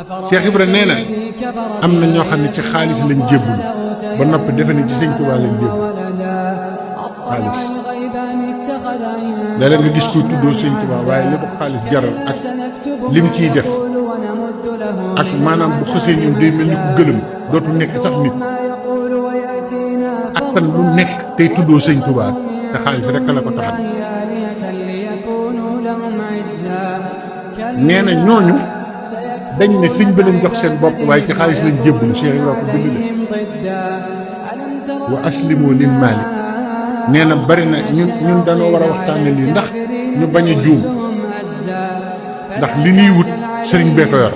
Cheikh Ibra nee na am na ñoo xam ne ci xaalis lañ jébbul ba noppi defe ne ci sëñ Tuubaa lañ jébbul xaalis léeg-léeg nga gis koy tuddoo sëñ Tuubaa waaye li ko xaalis jaral ak lim ciy def ak maanaam bu xësee ñëw day mel ni ku gëlëm dootu nekk sax nit attan lu nekk tey tuddoo sëñ Tuubaa te xaalis rek la ko taxal nee na ñooñu dañ ne sëñ bi lañ jox seen bopp waaye ci xaalis lañ jébbalu Cheikh Ibra ko bind de wa aslimu lil maalik nee na bari na ñun dañoo war a waxtaane lii ndax ñu bañ a juum ndax li ñuy wut sëriñ bee ko yor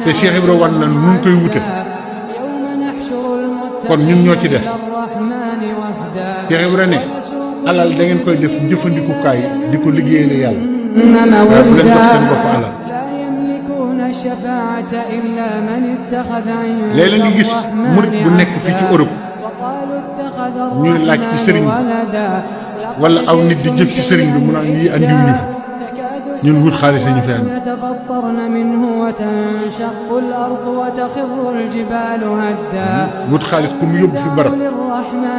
te Cheikh Ibra wan na nun koy wute kon ñun ñoo ci des Cheikh Ibra ne alal da ngeen koy def jëfandikukaay di ko liggéeyale yàlla waaye bu leen jox seen bopp alal léeg-léeg nga gis murit bu nekk fii ci Europe ñuy laaj ci sëriñ bi wala aw nit di jëf ci sëriñ bi mu naan yi andiwuñu fi ñun wut xaalis ñu fi andi wut xaalis ku mu yóbbu fi barab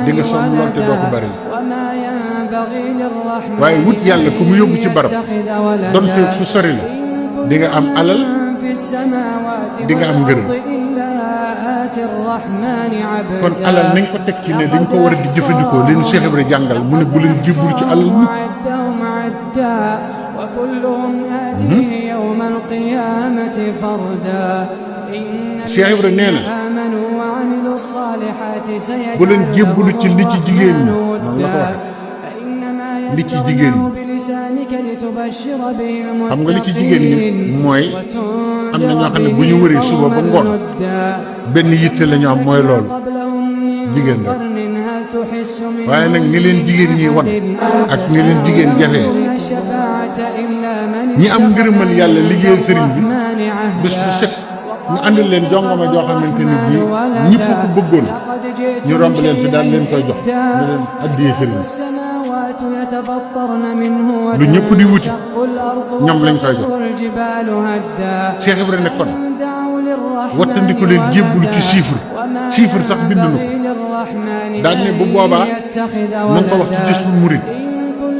di nga sonn lool te doo ko bari waaye wut yàlla ku mu yóbbu ci barab donte fu sori la di nga am alal di nga am ngërëm kon alal nañ ko teg ci ne dañ ko war a di jëfandikoo li ñu Cheikh Ibra jàngal mu ne bu leen jébbalu ci alal mu Cheikh Ibra nee na bu leen jébbalu ci li ci jigéen ñi noonu la ko waxee li ci jigéen ñi xam nga li ci jigéen ñi mooy am na ñoo xam ne bu ñu wëree suba ba ngoon benn yitte la ñu am mooy loolu jigéen la waaye nag ni leen jigéen ñi wan ak ni leen jigéen jafee ñi am ngërëmal yàlla liggéeyal sëriñ bi bés bu set ñu àndil leen jongama joo xamante ni bii ñëpp ko bëggoon ñu romb leen fi daal leen koy jox ñu leen addiyee sëriñ bi lu ñëpp di wuti ñoom lañ koy jox Cheikh Ibra ne kon wattandiku leen jébbalu ci chiffre sax bind na ko daal ne bu boobaa na nga ko wax ci gis bu murit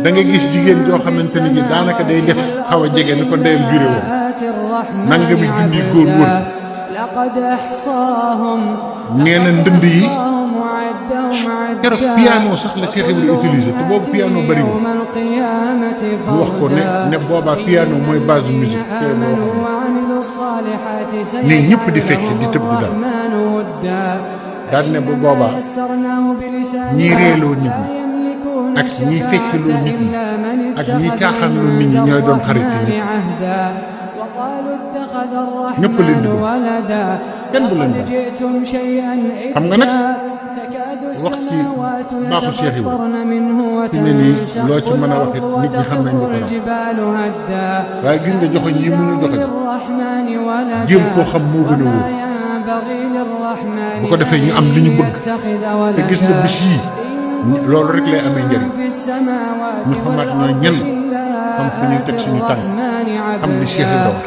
da nga gis jigéen joo xamante ni ji daanaka day def xaw a jege ni ko ndeyam jure woon nangami junni góor wër nee na ndënd yi keroog piano sax la Cheikh Ibra utilisé te boobu piano bari wu mu wax ko ne boobaa piano mooy base musique te moo wax ne ñëpp di fecc di tëb di dal daal ne bu boobaa ñiy reeloo nit ñi ak ñiy feccloo nit ñi ak ñiy caaxaanloo nit ñi ñooy doon xarit nit ñëpp leen di kenn du leen dal xam nga nag wax ci baaxu Cheikh Ibra fi ne nii loo ci mën a wax it nit ñi xam nañ lu ko raw waaye gis nga joxoñ yi mu ñu joxoñ jéem koo xam moo gën a wóor bu ko defee ñu am li ñu bëgg te gis nga bis yii loolu rek lay amee njëriñ ñu xamaat ñooy ñan xam fu ñuy teg suñu tànk xam ni Cheikh Ibra wax